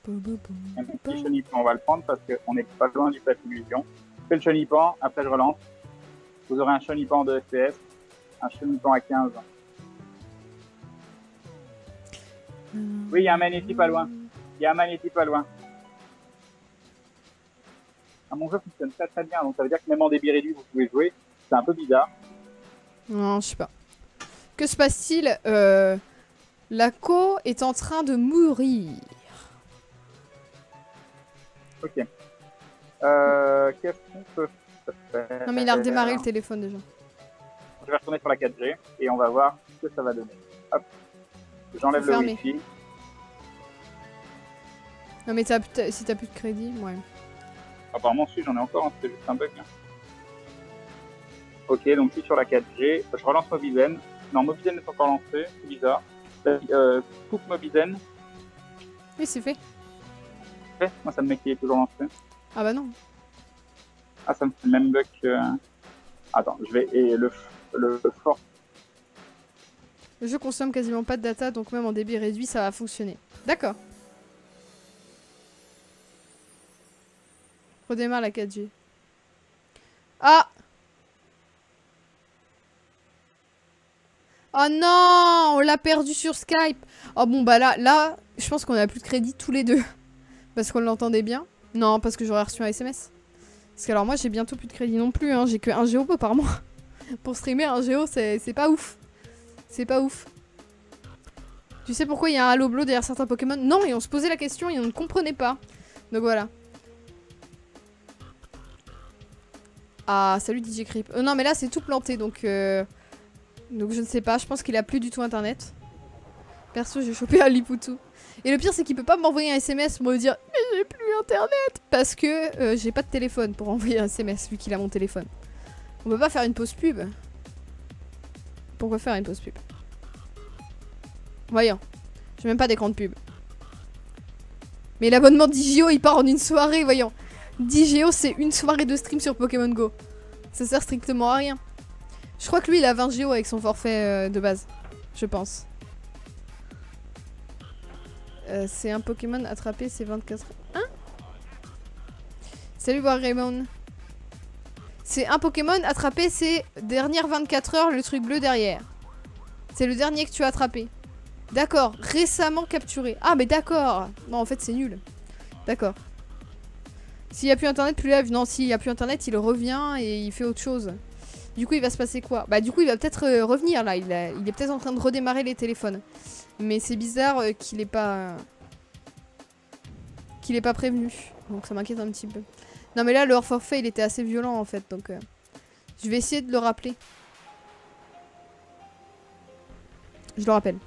Un petit chenipan, on va le prendre parce qu'on n'est pas loin du plat illusion. Je fais le chenipan, après je relance. Vous aurez un chenipan de FPS, un chenipan à 15. Oui, il y a un magnéti pas loin. Ah, mon jeu fonctionne très bien, donc ça veut dire que même en débit réduit, vous pouvez jouer. C'est un peu bizarre. Non, je sais pas. Que se passe-t-il? La co est en train de mourir. Ok. Qu'est-ce qu'on peut faire? Non, mais il a redémarré le téléphone déjà. Je vais retourner sur la 4G et on va voir ce que ça va donner. Hop. J'enlève le Wi-Fi. Non, mais si t'as plus de crédit, ouais. Apparemment, si, j'en ai encore, hein, c'est juste un bug. Hein. Ok, donc je suis sur la 4G. Je relance Mobizen. Non, Mobizen n'est pas encore lancé, c'est bizarre. Coupe Mobizen. Oui, c'est fait. Ouais, moi, ça me met qu'il est toujours lancé. Ah bah non. Ah, ça me fait le même bug que... Attends, je vais... Et le fort. Le jeu consomme quasiment pas de data, donc même en débit réduit, ça va fonctionner. D'accord. Redémarre la 4G. Ah! Oh non! On l'a perdu sur Skype! Oh bon, bah là, je pense qu'on a plus de crédit tous les deux. Parce qu'on l'entendait bien. Non, parce que j'aurais reçu un SMS. Parce que alors moi, j'ai bientôt plus de crédit non plus, hein. J'ai que 1 Géo par mois. Pour streamer, 1 Géo, c'est pas ouf. C'est pas ouf. Tu sais pourquoi il y a un Halo Bleu derrière certains Pokémon? Non, et on se posait la question et on ne comprenait pas. Donc voilà. Ah, salut DJ Creep. Non, mais là, c'est tout planté, donc je ne sais pas. Je pense qu'il a plus du tout internet. Perso, j'ai chopé un Lipoutou. Et le pire, c'est qu'il peut pas m'envoyer un SMS pour me dire « Mais j'ai plus internet !» Parce que j'ai pas de téléphone pour envoyer un SMS, vu qu'il a mon téléphone. On peut pas faire une pause pub. Pourquoi faire une pause pub? Voyons. J'ai même pas d'écran de pub. Mais l'abonnement d'Igio, il part en une soirée, voyons. 10 Géo, c'est une soirée de stream sur Pokémon Go. Ça sert strictement à rien. Je crois que lui, il a 20 Géo avec son forfait de base. Je pense. C'est un Pokémon attrapé, c'est 24... Hein? Salut, Raymond. C'est un Pokémon attrapé ces dernières 24 heures, le truc bleu derrière. C'est le dernier que tu as attrapé. D'accord, récemment capturé. Ah, mais d'accord. Non, en fait, c'est nul. D'accord. S'il n'y a plus internet, plus live. Non, s'il n'y a plus internet, il revient et il fait autre chose. Du coup, il va se passer quoi? Bah, du coup, il va peut-être revenir là. Il est peut-être en train de redémarrer les téléphones. Mais c'est bizarre qu'il ait pas... prévenu. Donc, ça m'inquiète un petit peu. Non, mais là, le hors-forfait, il était assez violent en fait. Donc, je vais essayer de le rappeler. Je le rappelle.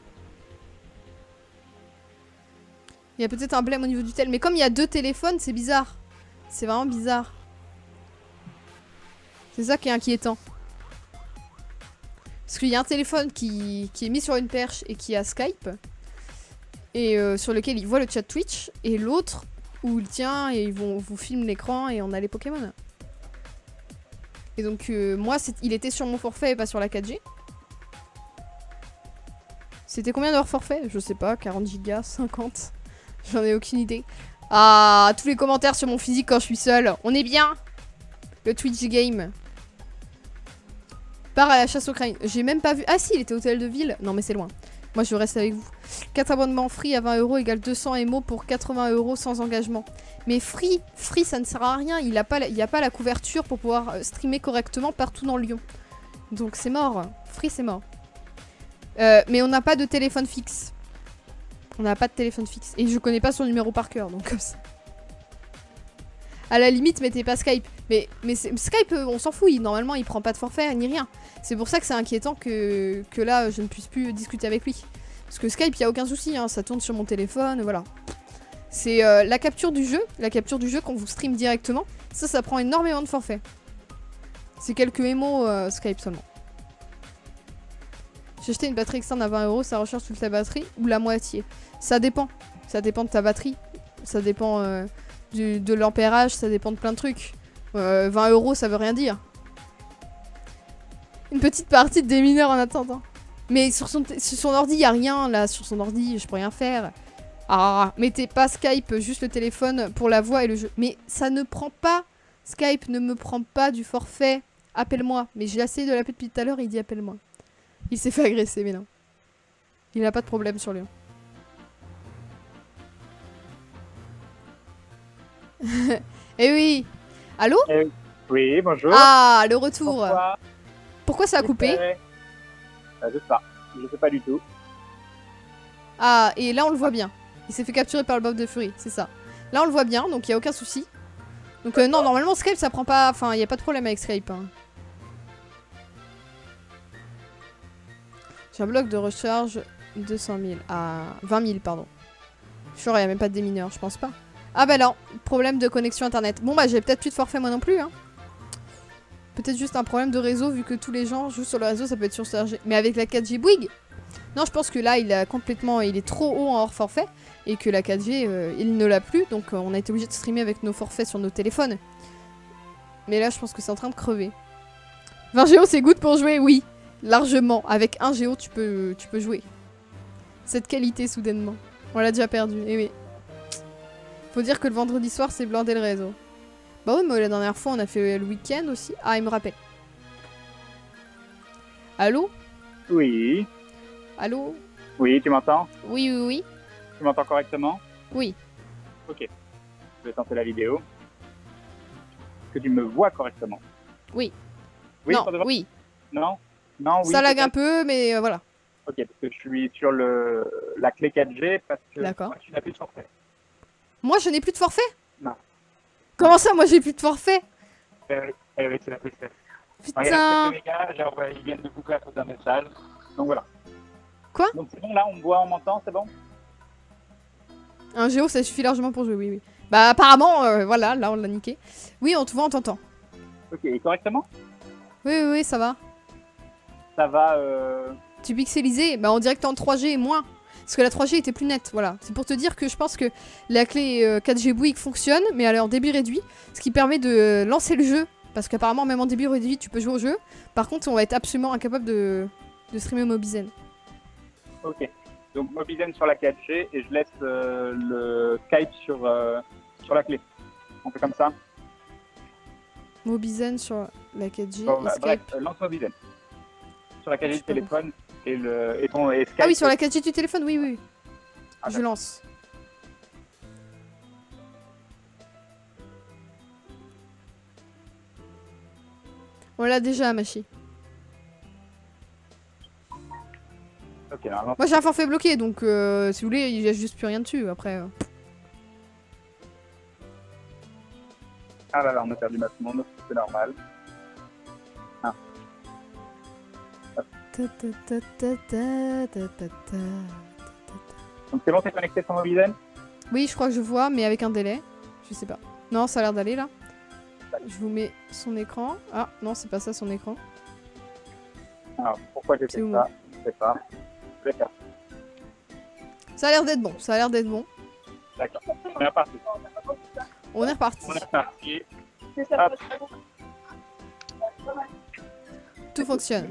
Il y a peut-être un blême au niveau du tel. Mais comme il y a 2 téléphones, c'est bizarre. C'est vraiment bizarre. C'est ça qui est inquiétant. Parce qu'il y a un téléphone qui est mis sur une perche et qui a Skype. Et sur lequel il voit le chat Twitch. Et l'autre où il tient et ils vous filment l'écran et on a les Pokémon. Et donc moi, il était sur mon forfait et pas sur la 4G. C'était combien d'heures forfait? Je sais pas, 40 gigas, 50. J'en ai aucune idée. Ah, tous les commentaires sur mon physique quand je suis seule. On est bien. Le Twitch game. Part à la chasse au crime. J'ai même pas vu. Ah si, il était hôtel de ville. Non mais c'est loin. Moi je reste avec vous. 4 abonnements free à 20 € égale 200 MO pour 80 € sans engagement. Mais free ça ne sert à rien. Il n'y a pas la couverture pour pouvoir streamer correctement partout dans Lyon. Donc c'est mort. Free c'est mort. Mais on n'a pas de téléphone fixe. On n'a pas de téléphone fixe. Et je connais pas son numéro par cœur, donc comme ça. À la limite, mettez pas Skype. Mais Skype, on s'en fout. Normalement, il prend pas de forfait ni rien. C'est pour ça que c'est inquiétant que là, je ne puisse plus discuter avec lui. Parce que Skype, il n'y a aucun souci. Hein, ça tourne sur mon téléphone, voilà. C'est la capture du jeu. La capture du jeu qu'on vous stream directement. Ça prend énormément de forfait. C'est quelques émos Skype seulement. J'ai acheté une batterie externe à 20 €, ça recharge toute la batterie ou la moitié. Ça dépend. Ça dépend de ta batterie. Ça dépend de l'ampérage, ça dépend de plein de trucs. 20 € ça veut rien dire. Une petite partie de démineur en attendant. Mais sur son ordi, il n'y a rien là. Sur son ordi, je peux rien faire. Ah, mettez pas Skype, juste le téléphone pour la voix et le jeu. Mais ça ne prend pas. Skype ne me prend pas du forfait. Appelle-moi. Mais j'ai essayé de l'appeler depuis tout à l'heure, il dit appelle-moi. Il s'est fait agresser, mais non. Il n'a pas de problème sur Lyon. Eh oui. Allô? Oui, bonjour. Ah, le retour. Pourquoi ça a coupé? Je sais pas. Je sais pas du tout. Ah, et là on le voit bien. Il s'est fait capturer par le Bob de Fury, c'est ça. Là on le voit bien, donc il n'y a aucun souci. Donc non, normalement Skype ça prend pas... Enfin, il n'y a pas de problème avec Skype. Hein. J'ai un bloc de recharge 200 000. Ah, 20 000, pardon. Je suis sûr, il n'y a même pas de démineur, je pense pas. Ah bah non, problème de connexion internet. Bon bah j'ai peut-être plus de forfait moi non plus. Hein. Peut-être juste un problème de réseau vu que tous les gens jouent sur le réseau, ça peut être surchargé. Mais avec la 4G Bouygues, non, je pense que là il est trop haut en hors forfait et que la 4G il ne l'a plus, donc on a été obligé de streamer avec nos forfaits sur nos téléphones. Mais là je pense que c'est en train de crever. 20 Go c'est good pour jouer, oui, largement. Avec 1 Go tu peux jouer. Cette qualité soudainement, on l'a déjà perdu. Et oui. Faut dire que le vendredi soir c'est blindé le réseau. Bah oui, mais la dernière fois on a fait le week-end aussi. Ah, il me rappelle. Allô? Oui. Allô? Oui, tu m'entends? Oui, oui, oui. Tu m'entends correctement? Oui. Ok. Je vais tenter la vidéo. Est-ce que tu me vois correctement? Oui. Oui, non, oui. Non? Non, oui. Ça lag un peu, mais voilà. Ok, parce que je suis sur la clé 4G parce que d'accord. Tu n'as plus de forfait. Moi, je n'ai plus de forfait? Non. Comment ça, moi, j'ai plus de forfait? Oui, c'est la plus faite. Putain. Regarde, les gars, ils viennent de boucler à cause d'un message. Donc voilà. Quoi? Donc c'est bon, là, on me voit, on m'entend, c'est bon? 1 Go, ça suffit largement pour jouer, oui, oui. Bah, apparemment, voilà, là, on l'a niqué. Oui, on te voit, on t'entend. Ok, et correctement? Oui, oui, oui, ça va. Ça va, Tu pixelisé? Bah, on dirait que t'es en 3G et moins. Parce que la 3G était plus nette, voilà. C'est pour te dire que je pense que la clé 4G Bouygues fonctionne, mais elle est en débit réduit. Ce qui permet de lancer le jeu. Parce qu'apparemment, même en débit réduit, tu peux jouer au jeu. Par contre, on va être absolument incapable de streamer Mobizen. Ok. Donc Mobizen sur la 4G et je laisse le Skype sur la clé. On fait comme ça? Mobizen sur la 4G bon, et Skype. bref, lance Mobizen. Sur la 4G du téléphone et Skype. Ah oui, sur la 4G du téléphone, oui, oui. Ah, je lance. On l'a déjà, Machi. Ok, normalement. Moi j'ai un forfait bloqué, donc si vous voulez, il n'y a juste plus rien dessus après. Ah là là, on a perdu ma monde, c'est normal. Ah. Donc c'est bon, t'es connecté sur Mobizen? Oui, je crois que je vois, mais avec un délai. Je sais pas. Non, ça a l'air d'aller là. Je vous mets son écran. Ah, non, c'est pas ça son écran. Alors, pourquoi j'ai fait ça? Je sais pas. Je vais faire. Ça a l'air d'être bon, ça a l'air d'être bon. D'accord, on est reparti. On est reparti. On est reparti. tout fonctionne.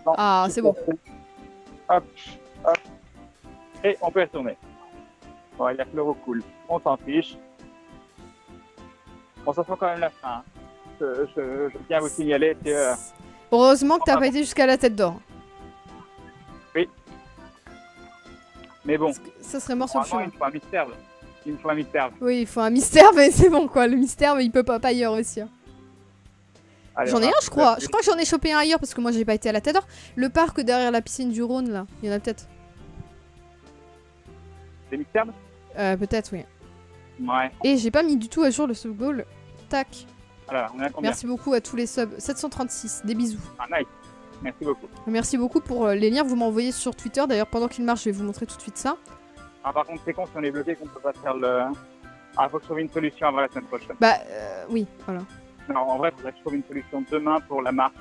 Non, Ah, c'est bon. Hop, hop. Et on peut retourner. Bon, il y a que l'euro cool. On s'en fiche. On s'en sent quand même la fin. Hein. Je tiens à vous signaler que... Heureusement que t'as pas été jusqu'à la tête d'or. Oui. Mais bon. Ça serait mort sur le chemin. Il me faut un mystère. Il me faut un mystère. Oui, il faut un mystère, mais c'est bon quoi. Le mystère, mais il peut pas ailleurs aussi. Hein. J'en ai un, je crois. Je crois que j'en ai chopé un ailleurs parce que moi j'ai pas été à la tête d'or. Le parc derrière la piscine du Rhône là, il y en a peut-être. Des mystères? Peut-être, oui. Ouais. Et j'ai pas mis du tout à jour le sub goal. Tac. Alors, on est à combien? Merci beaucoup à tous les subs. 736, des bisous. Ah, nice. Merci beaucoup. Merci beaucoup pour les liens que vous m'envoyez sur Twitter. D'ailleurs, pendant qu'il marche, je vais vous montrer tout de suite ça. Ah, par contre, c'est con si on est bloqué qu'on peut pas faire le... Ah, faut que je trouve une solution avant la semaine prochaine. Bah, oui, voilà. Non, en vrai, faudrait que je trouve une solution demain pour la marche.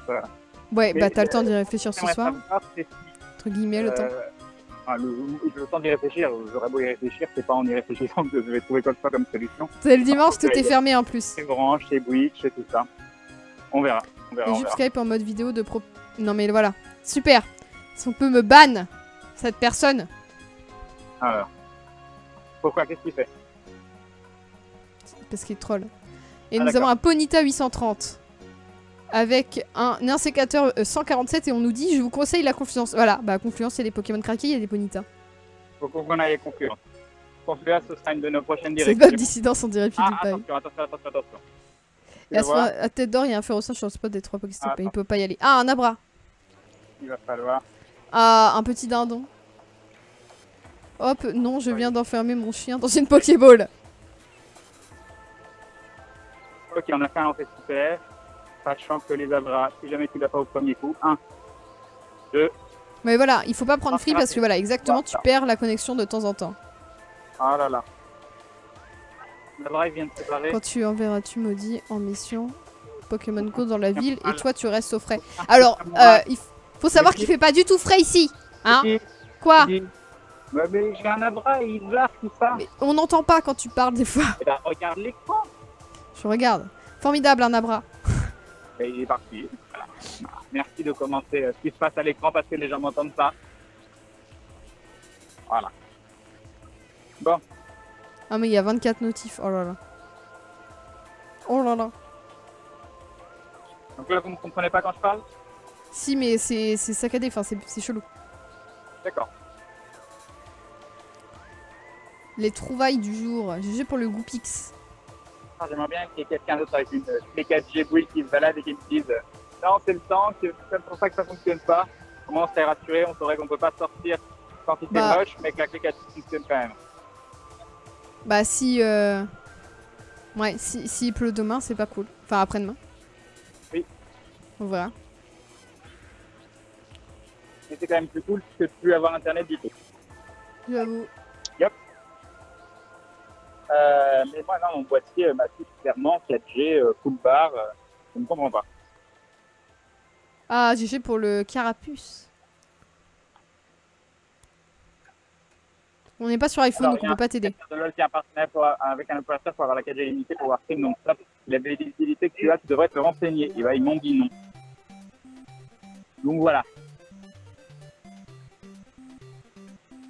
Ouais, bah t'as le temps d'y réfléchir ce soir. Si, entre guillemets, le temps. Le temps d'y réfléchir, j'aurais beau y réfléchir, c'est pas en y réfléchissant que je vais trouver quoi que ce soit comme solution. C'est le dimanche, tout est fermé en plus. C'est Orange, c'est Bouygues, c'est tout ça. On verra. Et juste Skype en mode vidéo de pro... Non mais voilà, super. Si on peut me ban cette personne. Alors. Pourquoi? Qu'est-ce qu'il fait? Parce qu'il troll. Et nous avons un Ponyta 830. Avec un sécateur 147 et on nous dit je vous conseille la Confluence. Voilà, bah Confluence c'est des Pokémon craqués, il y a des Ponyta. Faut qu'on aille Confluence. Confluence ce sera une de nos prochaines directives. C'est notre dissidence, on dirait plus du paille. Attention. Et à tête d'or, il y a un Ferrosin sur le spot des 3 Pokéstop et il peut pas y aller. Ah, un Abra. Il va falloir. Ah, un petit dindon. Hop, non, je viens d'enfermer mon chien dans une Pokéball. Ok, on a fait un lancer super. Sachant que les Abras, si jamais tu l'as pas au premier coup, 1, 2. Mais voilà, il faut pas prendre free parce que voilà, exactement, tu perds la connexion de temps en temps. Ah là là. L'Abra, il vient de se séparer. Quand tu enverras-tu maudit en mission Pokémon Go dans la ville et toi tu restes au frais. Alors, il faut savoir qu'il fait pas du tout frais ici. Hein? Quoi? Mais j'ai un Abra et il lave tout ça. Mais on n'entend pas quand tu parles des fois. Eh ben, regarde l'écran. Je regarde. Formidable, un Abra. Et il est parti. Voilà. Merci de commenter ce qui se passe à l'écran parce que les gens m'entendent pas. Voilà. Bon. Ah mais il y a 24 notifs. Oh là là. Oh là là. Donc là, vous ne comprenez pas quand je parle? Si, mais c'est saccadé. Enfin, c'est chelou. D'accord. Les trouvailles du jour. GG pour le Goupix. J'aimerais bien qu'il y ait quelqu'un d'autre avec une clé 4G Bouygues qui se balade et qui me dise non, c'est le temps, c'est pour ça que ça fonctionne pas. Comment on serait rassuré, on saurait qu'on peut pas sortir quand il fait moche, mais que la clé 4G fonctionne quand même. Bah si ouais, s'il pleut demain, c'est pas cool. Enfin après-demain. Oui. On verra. Mais c'est quand même plus cool que de plus avoir internet du tout. J'avoue. Yep. Mais moi, non, mon boîtier m'affiche clairement 4G, full bar, je ne comprends pas. Ah, GG pour le carapuce. On n'est pas sur iPhone, alors, donc on peut pas t'aider. Il y a un partenaire avec un opérateur pour avoir la 4G limitée pour avoir stream non-stop. La visibilité que tu as, tu devrais te renseigner. Et bah, ils m'ont dit non. Donc voilà.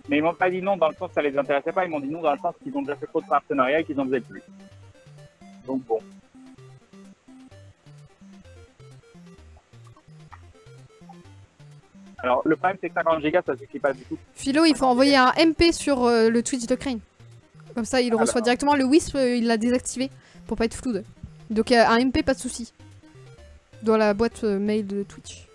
Mais ils m'ont pas dit non dans le sens que ça les intéressait pas, ils m'ont dit non dans le sens qu'ils ont déjà fait trop de partenariats et qu'ils en faisaient plus. Donc bon. Alors le problème c'est que 50 Go ça suffit pas du tout. Philo, il faut envoyer un MP sur le Twitch de Crane. Comme ça il reçoit directement. Le Wisp il l'a désactivé pour pas être flou. Donc un MP pas de souci. Dans la boîte mail de Twitch.